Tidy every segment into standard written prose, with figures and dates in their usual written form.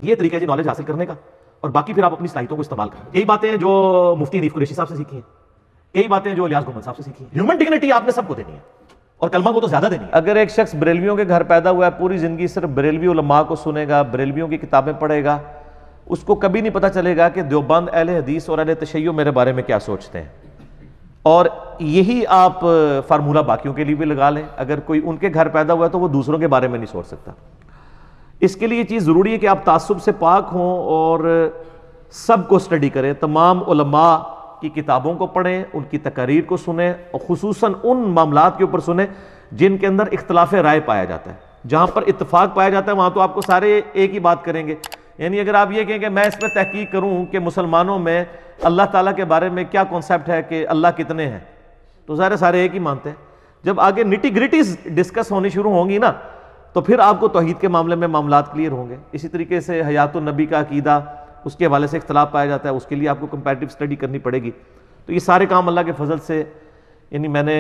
یہ طریقہ ہے جی نالج حاصل کرنے کا، اور باقی پھر آپ اپنی صلاحیتوں کو استعمال کریں. یہی باتیں جو مفتی حنیف قریشی صاحب سے سیکھی ہیں، یہی باتیں جو الیاس گنبد صاحب سے سیکھی ہیں. ہیومن ڈگنیٹی آپ نے سب کو دینی ہے، اور کلمہ کو تو زیادہ دینی ہے. اگر ایک شخص بریلویوں کے گھر پیدا ہوا ہے، پوری زندگی صرف بریلوی علماء کو سنے گا، بریلویوں کی کتابیں پڑھے گا، اس کو کبھی نہیں پتہ چلے گا کہ دیوبند اہل حدیث اور اہل تشیع میرے بارے میں کیا سوچتے ہیں. اور یہی آپ فارمولہ باقیوں کے لیے بھی لگا لیں. اگر کوئی ان کے گھر پیدا ہوا ہے تو وہ دوسروں کے بارے میں نہیں سوچ سکتا. اس کے لیے یہ چیز ضروری ہے کہ آپ تعصب سے پاک ہوں اور سب کو اسٹڈی کریں، تمام علماء کی کتابوں کو پڑھیں، ان کی تقاریر کو سنیں، اور خصوصاً ان معاملات کے اوپر سنیں جن کے اندر اختلاف رائے پایا جاتا ہے. جہاں پر اتفاق پایا جاتا ہے وہاں تو آپ کو سارے ایک ہی بات کریں گے. یعنی اگر آپ یہ کہیں کہ میں اس پہ تحقیق کروں کہ مسلمانوں میں اللہ تعالیٰ کے بارے میں کیا کنسیپٹ ہے کہ اللہ کتنے ہیں، تو سارے ایک ہی مانتے ہیں. جب آگے نٹی گریٹیز ڈسکس ہونی شروع ہوں گی نا، تو پھر آپ کو توحید کے معاملے میں معاملات کلیئر ہوں گے. اسی طریقے سے حیات النبی کا عقیدہ، اس کے حوالے سے اختلاف پایا جاتا ہے، اس کے لیے آپ کو کمپیریٹیو اسٹڈی کرنی پڑے گی. تو یہ سارے کام اللہ کے فضل سے، یعنی میں نے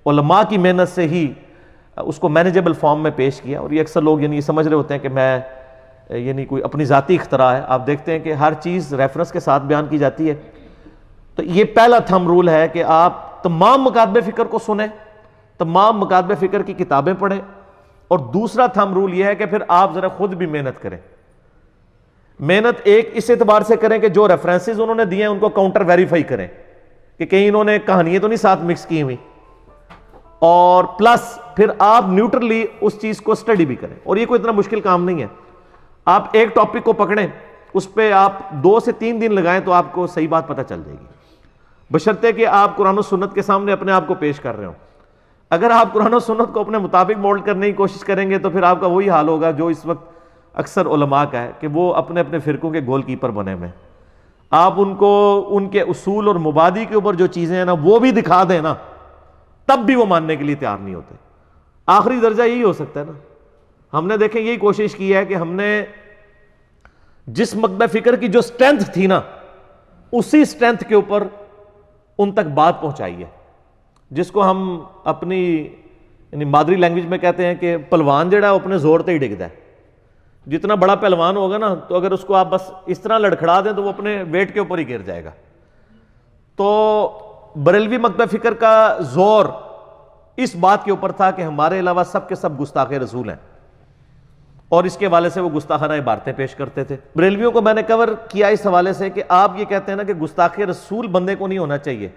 علماء کی محنت سے ہی اس کو مینیجبل فارم میں پیش کیا. اور یہ اکثر لوگ یعنی سمجھ رہے ہوتے ہیں کہ میں یعنی کوئی اپنی ذاتی اختراع ہے. آپ دیکھتے ہیں کہ ہر چیز ریفرنس کے ساتھ بیان کی جاتی ہے. تو یہ پہلا تھم رول ہے کہ آپ تمام مکاتب فکر کو سنیں، تمام مکاتب فکر کی کتابیں پڑھیں. اور دوسرا تھم رول یہ ہے کہ پھر آپ ذرا خود بھی محنت کریں. محنت ایک اس اعتبار سے کریں کہ جو ریفرنسز انہوں نے دیے ہیں ان کو کاؤنٹر ویریفائی کریں کہ کہیں انہوں نے کہانیاں تو نہیں ساتھ مکس کی ہوئی. اور پلس پھر آپ نیوٹرلی اس چیز کو اسٹڈی بھی کریں. اور یہ کوئی اتنا مشکل کام نہیں ہے. آپ ایک ٹاپک کو پکڑیں، اس پہ آپ 2 سے 3 دن لگائیں تو آپ کو صحیح بات پتہ چل جائے گی، بشرطے کہ آپ قرآن و سنت کے سامنے اپنے آپ کو پیش کر رہے ہوں. اگر آپ قرآن و سنت کو اپنے مطابق مولڈ کرنے کی کوشش کریں گے تو پھر آپ کا وہی حال ہوگا جو اس وقت اکثر علماء کا ہے کہ وہ اپنے اپنے فرقوں کے گول کیپر بنے ہوئے. آپ ان کو ان کے اصول اور مبادی کے اوپر جو چیزیں ہیں نا وہ بھی دکھا دیں نا، تب بھی وہ ماننے کے لیے تیار نہیں ہوتے. آخری درجہ یہی ہو سکتا ہے نا. ہم نے دیکھیں یہی کوشش کی ہے کہ ہم نے جس مکتب فکر کی جو اسٹرینتھ تھی نا، اسی اسٹرینتھ کے اوپر ان تک بات پہنچائی ہے، جس کو ہم اپنی یعنی مادری لینگویج میں کہتے ہیں کہ پہلوان جڑا ہے وہ اپنے زور تے ہی ڈگتا ہے. جتنا بڑا پہلوان ہوگا نا، تو اگر اس کو آپ بس اس طرح لڑکھڑا دیں تو وہ اپنے ویٹ کے اوپر ہی گر جائے گا. تو بریلوی مکتب فکر کا زور اس بات کے اوپر تھا کہ ہمارے علاوہ سب کے سب گستاخ رسول ہیں، اور اس کے حوالے سے وہ گستاخانہ عبارتیں پیش کرتے تھے. بریلویوں کو میں نے کور کیا اس حوالے سے کہ آپ یہ کہتے ہیں نا کہ گستاخ رسول بندے کو نہیں ہونا چاہیے،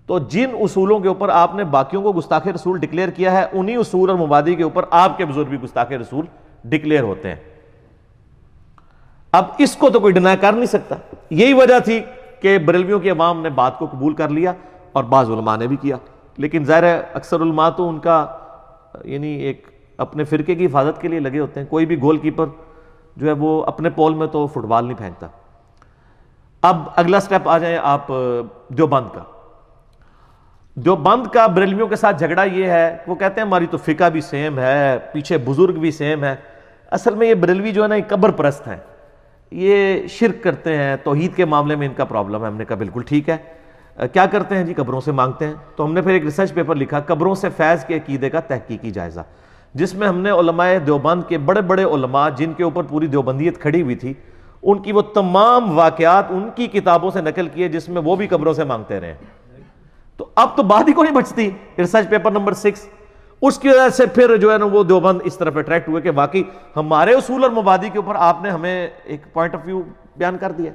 تو جن اصولوں کے اوپر آپ نے باقیوں کو گستاخ رسول ڈکلیئر کیا ہے، انہی اصول اور مبادی کے اوپر آپ کے بزرگ بھی گستاخ رسول ڈکلیئر ہوتے ہیں. اب اس کو تو کوئی ڈینائی کر نہیں سکتا. یہی وجہ تھی کہ بریلویوں کی عوام نے بات کو قبول کر لیا، اور بعض علماء نے بھی کیا. لیکن ظاہر ہے اکثر علماء تو ان کا یعنی ایک اپنے فرقے کی حفاظت کے لیے لگے ہوتے ہیں. کوئی بھی گول کیپر جو ہے وہ اپنے پول میں تو فٹ بال نہیں پھینکتا. اب اگلا سٹیپ آ جائیں آپ دیوبند کا. دیوبند کا بریلویوں کے ساتھ جھگڑا یہ ہے، وہ کہتے ہیں ہماری تو فقہ بھی سیم ہے، پیچھے بزرگ بھی سیم ہے. اصل میں یہ بریلوی جو ہے نا یہ قبر پرست ہیں، یہ شرک کرتے ہیں، توحید کے معاملے میں ان کا پرابلم ہے. ہم نے کہا بالکل ٹھیک ہے. کیا کرتے ہیں جی؟ قبروں سے مانگتے ہیں. تو ہم نے پھر ایک ریسرچ پیپر لکھا، قبروں سے فیض کے عقیدے کا تحقیقی جائزہ، جس میں ہم نے علماء دیوبند کے بڑے بڑے علماء جن کے اوپر پوری دیوبندیت کھڑی ہوئی تھی، ان کی وہ تمام واقعات ان کی کتابوں سے نقل کیے جس میں وہ بھی قبروں سے مانگتے رہے. تو اب تو بات ہی کوئی نہیں بچتی. ریسرچ پیپر نمبر 6 اس کی وجہ سے پھر جو ہے نا وہ دیوبند اس طرف اٹریکٹ ہوئے کہ واقعی ہمارے اصول اور مبادی کے اوپر آپ نے ہمیں ایک پوائنٹ آف ویو بیان کر دیا.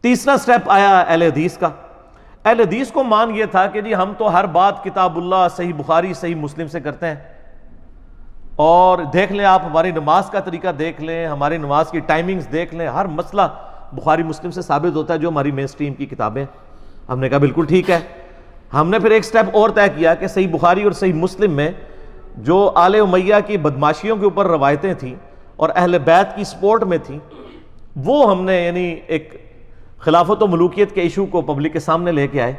تیسرا سٹیپ آیا اہل حدیث کا. اہل حدیث کو مان یہ تھا کہ جی ہم تو ہر بات کتاب اللہ، صحیح بخاری، صحیح مسلم سے کرتے ہیں. اور دیکھ لیں آپ ہماری نماز کا طریقہ دیکھ لیں، ہماری نماز کی ٹائمنگز دیکھ لیں، ہر مسئلہ بخاری مسلم سے ثابت ہوتا ہے جو ہماری مین سٹریم کی کتابیں. ہم نے کہا بالکل ٹھیک ہے. ہم نے پھر ایک سٹیپ اور طے کیا کہ صحیح بخاری اور صحیح مسلم میں جو آل امیہ کی بدماشیوں کے اوپر روایتیں تھیں اور اہل بیت کی سپورٹ میں تھیں، وہ ہم نے یعنی ایک خلافت و ملوکیت کے ایشو کو پبلک کے سامنے لے کے آئے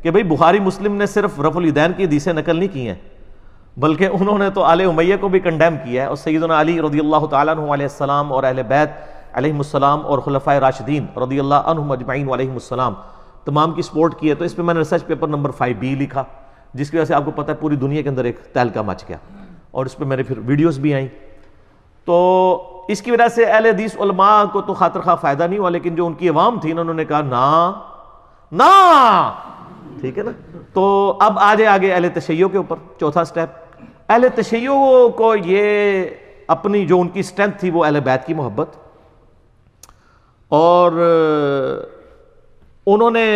کہ بھئی بخاری مسلم نے صرف رفع الیدین کی حدیثیں نقل نہیں کی ہیں، بلکہ انہوں نے تو آل امیہ کو بھی کنڈیم کیا ہے، اور سیدنا علی رضی اللہ تعالیٰ عنہ علیہ السلام اور اہل بیت علیہم السلام اور خلفائے راشدین رضی اللہ عنہم اجمعین علیہم السلام تمام کی سپورٹ کی ہے. تو اس پہ میں نے ریسرچ پیپر نمبر 5B لکھا، جس کی وجہ سے آپ کو پتہ ہے پوری دنیا کے اندر ایک تہلکہ مچ گیا، اور اس پہ میرے پھر ویڈیوز بھی آئیں. تو اس کی وجہ سے اہل حدیث علماء کو تو خاطر خواہ فائدہ نہیں ہوا، لیکن جو ان کی عوام تھی انہوں نے کہا نا، ٹھیک ہے نا. تو اب آگے اہل تشیع کے اوپر چوتھا سٹیپ. اہل تشیع کو یہ اپنی جو ان کی اسٹرینتھ تھی وہ اہل بیت کی محبت، اور انہوں نے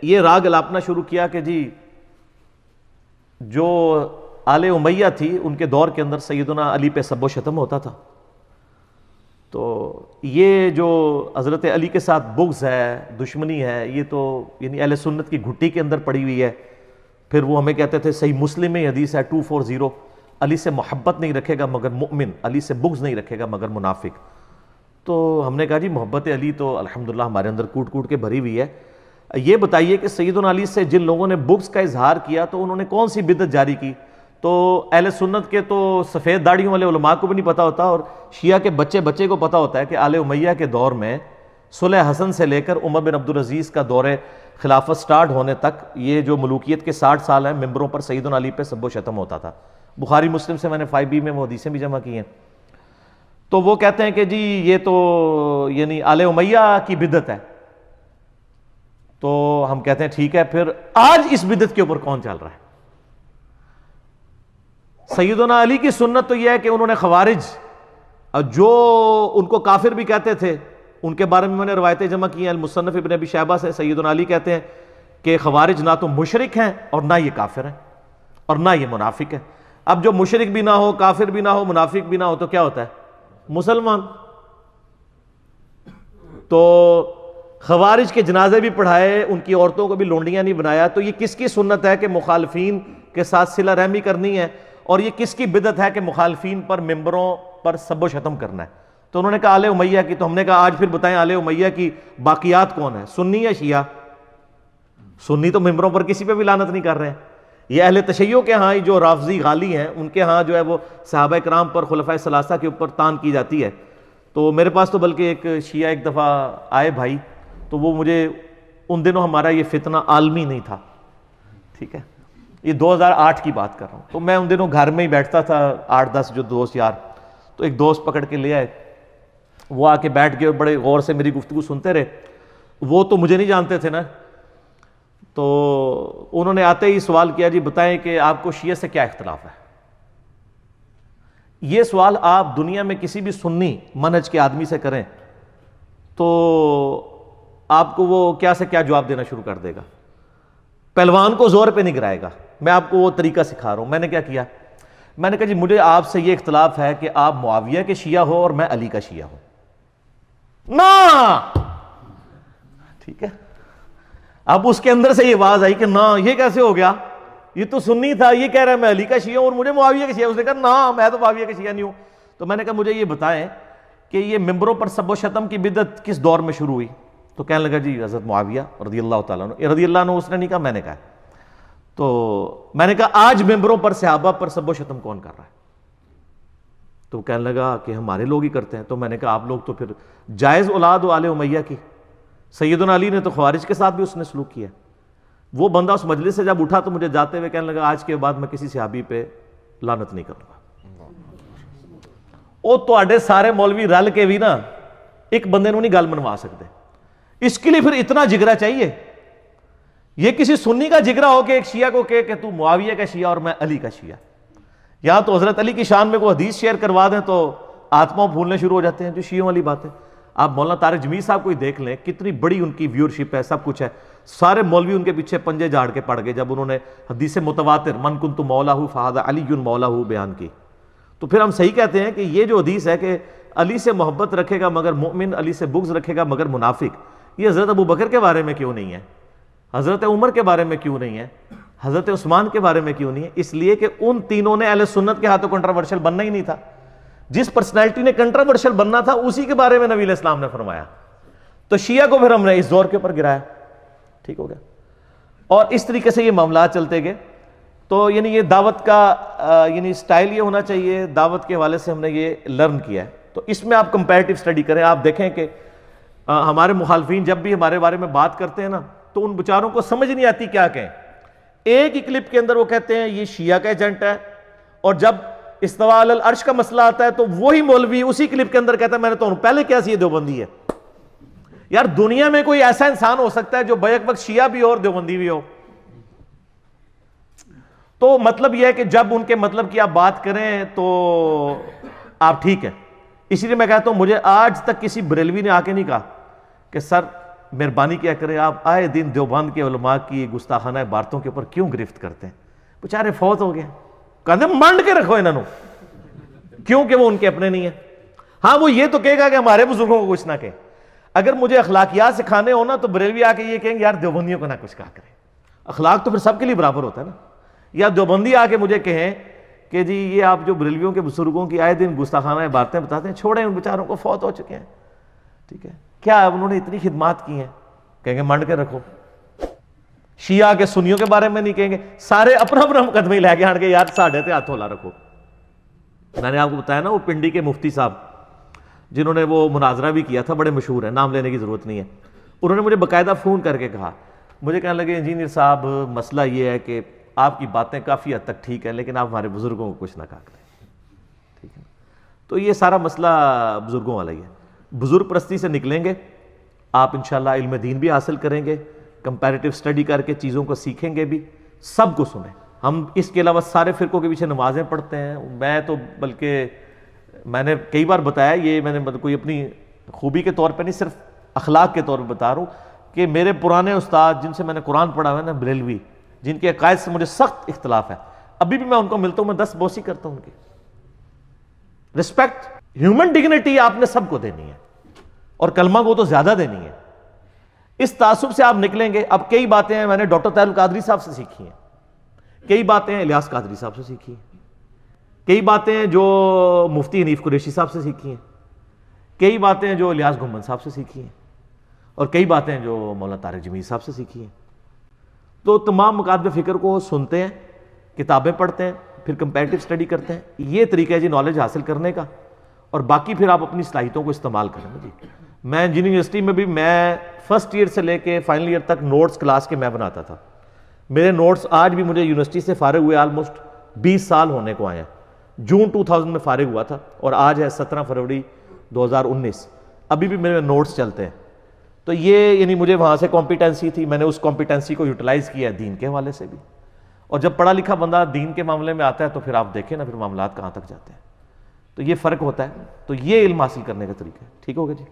یہ راگ الاپنا شروع کیا کہ جی جو آل امیہ تھی ان کے دور کے اندر سیدنا علی پہ سب و شتم ہوتا تھا، تو یہ جو حضرت علی کے ساتھ بغض ہے، دشمنی ہے، یہ تو یعنی اہل سنت کی گھٹی کے اندر پڑی ہوئی ہے. پھر وہ ہمیں کہتے تھے صحیح مسلم میں حدیث ہے 240، علی سے محبت نہیں رکھے گا مگر مؤمن، علی سے بغض نہیں رکھے گا مگر منافق. تو ہم نے کہا جی محبت علی تو الحمدللہ ہمارے اندر کوٹ کوٹ کے بھری ہوئی ہے. یہ بتائیے کہ سیدنا علی سے جن لوگوں نے بغض کا اظہار کیا تو انہوں نے کون سی بدعت جاری کی؟ تو اہل سنت کے تو سفید داڑھیوں والے علماء کو بھی نہیں پتا ہوتا، اور شیعہ کے بچے کو پتا ہوتا ہے کہ آل امیہ کے دور میں صلح حسن سے لے کر عمر بن عبدالعزیز کا دور خلافت سٹارٹ ہونے تک یہ جو ملوکیت کے 60 سال ہیں ممبروں پر سیدنا علی پہ سب و شتم ہوتا تھا. بخاری مسلم سے میں نے 5B میں وہ حدیثیں بھی جمع کی ہیں. تو وہ کہتے ہیں کہ جی یہ تو یعنی آل امیہ کی بدعت ہے. تو ہم کہتے ہیں ٹھیک ہے، پھر آج اس بدعت کے اوپر کون چل رہا ہے؟ سیدنا علی کی سنت تو یہ ہے کہ انہوں نے خوارج جو ان کو کافر بھی کہتے تھے ان کے بارے میں نے روایتیں جمع کی ہیں. المصنف ابن ابی شیبہ سے سیدنا علی کہتے ہیں کہ خوارج نہ تو مشرک ہیں اور نہ یہ کافر ہیں اور نہ یہ منافق ہیں. اب جو مشرک بھی نہ ہو، کافر بھی نہ ہو، منافق بھی نہ ہو تو کیا ہوتا ہے؟ مسلمان. تو خوارج کے جنازے بھی پڑھائے، ان کی عورتوں کو بھی لونڈیاں نہیں بنایا. تو یہ کس کی سنت ہے کہ مخالفین کے ساتھ صلہ رحمی کرنی ہے، اور یہ کس کی بدعت ہے کہ مخالفین پر ممبروں پر سب و شتم کرنا ہے؟ تو انہوں نے کہا آل امیہ کی. تو ہم نے کہا آج پھر بتائیں آل امیہ کی باقیات کون ہے، سنی یا شیعہ؟ سنی تو ممبروں پر کسی پہ بھی لعنت نہیں کر رہے ہیں. یہ اہل تشیع کے ہاں جو رافضی غالی ہیں ان کے ہاں جو ہے وہ صحابہ کرام پر خلفائے ثلاثہ کے اوپر تان کی جاتی ہے. تو میرے پاس تو بلکہ ایک شیعہ ایک دفعہ آئے بھائی، تو وہ مجھے ان دنوں ہمارا یہ فتنہ عالمی نہیں تھا، ٹھیک ہے، یہ 2008 کی بات کر رہا ہوں. تو میں ان دنوں گھر میں ہی بیٹھتا تھا، 8-10 جو دوست یار. تو ایک دوست پکڑ کے لے آئے، وہ آ کے بیٹھ کے بڑے غور سے میری گفتگو سنتے رہے. وہ تو مجھے نہیں جانتے تھے نا. تو انہوں نے آتے ہی سوال کیا جی بتائیں کہ آپ کو شیعہ سے کیا اختلاف ہے؟ یہ سوال آپ دنیا میں کسی بھی سنی منہج کے آدمی سے کریں تو آپ کو وہ کیا سے کیا جواب دینا شروع کر دے گا. پہلوان کو زور پہ نہیں گرائے گا. میں آپ کو وہ طریقہ سکھا رہا ہوں. میں نے کیا کیا، میں نے کہا جی مجھے آپ سے یہ اختلاف ہے کہ آپ معاویہ کے شیعہ ہو اور میں علی کا شیعہ ہوں. نا ٹھیک ہے. اب اس کے اندر سے یہ آواز آئی کہ نا یہ کیسے ہو گیا، یہ تو سنی تھا، یہ کہہ رہا ہے میں علی کا شیعہ ہوں اور مجھے معاویہ کا شیعہ. اس نے کہا نا میں تو معاویہ کا شیعہ نہیں ہوں. تو میں نے کہا مجھے یہ بتائیں کہ یہ ممبروں پر سب و شتم کی بدعت کس دور میں شروع ہوئی؟ تو کہنے لگا جی حضرت معاویہ رضی اللہ تعالیٰ عنہ. رضی اللہ عنہ اس نے نہیں کہا، میں نے کہا. تو میں نے کہا آج ممبروں پر صحابہ پر سب و شتم کون کر رہا ہے؟ تو کہنے لگا کہ ہمارے لوگ ہی کرتے ہیں. تو میں نے کہا آپ لوگ تو پھر جائز اولاد ہو آل امیہ کی. سیدنا علی نے تو خوارج کے ساتھ بھی اس نے سلوک کیا. وہ بندہ اس مجلس سے جب اٹھا تو مجھے جاتے ہوئے کہنے لگا آج کے بعد میں کسی صحابی پہ لعنت نہیں کروں گا. او تو سارے مولوی رل کے بھی نا ایک بندے نوں نہیں گل منوا سکتے. اس کے لیے پھر اتنا جگرا چاہیے. یہ کسی سنی کا جگرا ہو کہ ایک شیعہ کو کہ تو معاویہ کا شیعہ اور میں علی کا شیعہ. یہاں تو حضرت علی کی شان میں کوئی حدیث شیئر کروا دیں تو آتما بھولنے شروع ہو جاتے ہیں، جو شیعوں والی بات ہے. آپ مولانا طارق جمیل صاحب کو ہی دیکھ لیں، کتنی بڑی ان کی ویورشپ ہے، سب کچھ ہے. سارے مولوی ان کے پیچھے پنجے جھاڑ کے پڑ گئے جب انہوں نے حدیث متواتر من کنت مولاہ فہذا علی مولاہ بیان کی. تو پھر ہم صحیح کہتے ہیں کہ یہ جو حدیث ہے کہ علی سے محبت رکھے گا مگر مؤمن، علی سے بغض رکھے گا مگر منافق، یہ حضرت ابو بکر کے بارے میں کیوں نہیں ہے، حضرت عمر کے بارے میں کیوں نہیں ہے، حضرت عثمان کے بارے میں کیوں نہیں ہے؟ اس لیے کہ ان تینوں نے اہل سنت کے ہاتھوں کنٹروورشل بننا ہی نہیں تھا. جس پرسنالٹی نے کنٹروورشل بننا تھا اسی کے بارے میں نبی علیہ السلام نے فرمایا. تو شیعہ کو پھر ہم نے اس زور کے اوپر گرایا. ٹھیک ہو گیا. اور اس طریقے سے یہ معاملات چلتے گئے. تو یعنی یہ دعوت کا یعنی سٹائل یہ ہونا چاہیے. دعوت کے حوالے سے ہم نے یہ لرن کیا ہے. تو اس میں آپ کمپیریٹیو سٹڈی کریں. آپ دیکھیں کہ ہمارے مخالفین جب بھی ہمارے بارے میں بات کرتے ہیں نا تو ان بیچاروں کو سمجھ نہیں آتی کیا کہیں. ایک ہی کلپ کے اندر وہ کہتے ہیں یہ شیعہ کا ایجنٹ ہے، اور جب استوا علی العرش کا مسئلہ آتا ہے تو وہی مولوی اسی کلپ کے اندر کہتا ہے میں نے تو پہلے کیا سی یہ دیوبندی ہے. یار دنیا میں کوئی ایسا انسان ہو سکتا ہے جو بیک وقت شیعہ بھی ہو اور دیوبندی بھی ہو؟ تو مطلب یہ ہے کہ جب ان کے مطلب کی آپ بات کریں تو آپ ٹھیک ہے. اسی لیے میں کہتا ہوں مجھے آج تک کسی بریلوی نے آ کے نہیں کہا کہ سر مہربانی کیا کریں آپ آئے دن دیوبند کے علماء کی گستاخانہ عبارتوں کے اوپر کیوں گرفت کرتے ہیں؟ بیچارے فوت ہو گئے، کہتے ہیں منڈ کے رکھو انہوں، کیونکہ وہ ان کے اپنے نہیں ہیں. ہاں وہ یہ تو کہے گا کہ ہمارے بزرگوں کو کچھ نہ کہیں. اگر مجھے اخلاقیات سکھانے ہو نا تو بریلوی آ کے یہ کہیں گے یار دیوبندیوں کو نہ کچھ کہا کریں. اخلاق تو پھر سب کے لیے برابر ہوتا ہے نا. یا دیوبندی آ کے مجھے کہیں کہ جی یہ آپ جو بریلویوں کے بزرگوں کی آئے دن گستاخانہ عبارتیں بتاتے ہیں، چھوڑیں ان بیچاروں کو، فوت ہو چکے ہیں، ٹھیک ہے، کیا انہوں نے اتنی خدمات کی ہیں، کہیں گے منڈ کے رکھو. شیعہ کے سنیوں کے بارے میں نہیں کہیں گے، سارے اپنا اپنا مقدمے لے کے آن کے یار ساڑھے تے ہاتھ ہولا رکھو. میں نے آپ کو بتایا نا وہ پنڈی کے مفتی صاحب جنہوں نے وہ مناظرہ بھی کیا تھا، بڑے مشہور ہیں، نام لینے کی ضرورت نہیں ہے. انہوں نے مجھے باقاعدہ فون کر کے کہا، مجھے کہنے لگے انجینئر صاحب مسئلہ یہ ہے کہ آپ کی باتیں کافی حد تک ٹھیک ہیں لیکن آپ ہمارے بزرگوں کو کچھ نہ کہا کریں. ٹھیک ہے، تو یہ سارا مسئلہ بزرگوں والا ہی ہے. بزرگ پرستی سے نکلیں گے آپ انشاءاللہ، علم دین بھی حاصل کریں گے، کمپیریٹیو سٹڈی کر کے چیزوں کو سیکھیں گے بھی، سب کو سنیں. ہم اس کے علاوہ سارے فرقوں کے پیچھے نمازیں پڑھتے ہیں. میں تو بلکہ میں نے کئی بار بتایا، یہ میں نے کوئی اپنی خوبی کے طور پہ نہیں، صرف اخلاق کے طور پہ بتا رہا ہوں کہ میرے پرانے استاد جن سے میں نے قرآن پڑھا ہوا ہے نا، بریلوی، جن کے عقائد سے مجھے سخت اختلاف ہے، ابھی بھی میں ان کو ملتا ہوں، میں 10 بوسی کرتا ہوں. ان کی رسپیکٹ، ہیومن ڈگنیٹی آپ نے سب کو دینی ہے اور کلمہ کو تو زیادہ دینی ہے. اس تعصب سے آپ نکلیں گے. اب کئی باتیں ہیں میں نے ڈاکٹر طاہر القادری صاحب سے سیکھی ہیں، کئی باتیں الیاس قادری صاحب سے سیکھی ہیں، کئی باتیں جو مفتی حنیف قریشی صاحب سے سیکھی ہیں، کئی باتیں جو الیاس گنبد صاحب سے سیکھی ہیں، اور کئی باتیں جو مولانا طارق جمیل صاحب سے سیکھی ہیں. تو تمام مکاتب فکر کو سنتے ہیں، کتابیں پڑھتے ہیں، پھر کمپیریٹیو سٹڈی کرتے ہیں. یہ طریقہ ہے جی نالج حاصل کرنے کا، اور باقی پھر آپ اپنی صلاحیتوں کو استعمال کریں. جی میں انجینئرنگ یونیورسٹی میں بھی میں فرسٹ ایئر سے لے کے فائنل ایئر تک نوٹس کلاس کے میں بناتا تھا. میرے نوٹس آج بھی مجھے یونیورسٹی سے فارغ ہوئے آلموسٹ 20 سال ہونے کو آئے ہیں. جون 2000 میں فارغ ہوا تھا اور آج ہے 17 فروری 2019، ابھی بھی میرے نوٹس چلتے ہیں. تو یہ یعنی مجھے وہاں سے کمپیٹنسی تھی، میں نے اس کمپیٹنسی کو یوٹیلائز کیا ہے دین کے حوالے سے بھی. اور جب پڑھا لکھا بندہ دین کے معاملے میں آتا ہے تو پھر آپ دیکھیں نا پھر معاملات کہاں تک جاتے ہیں. تو یہ فرق ہوتا ہے. تو یہ علم حاصل کرنے کا طریقہ ہے. ٹھیک ہوگا جی.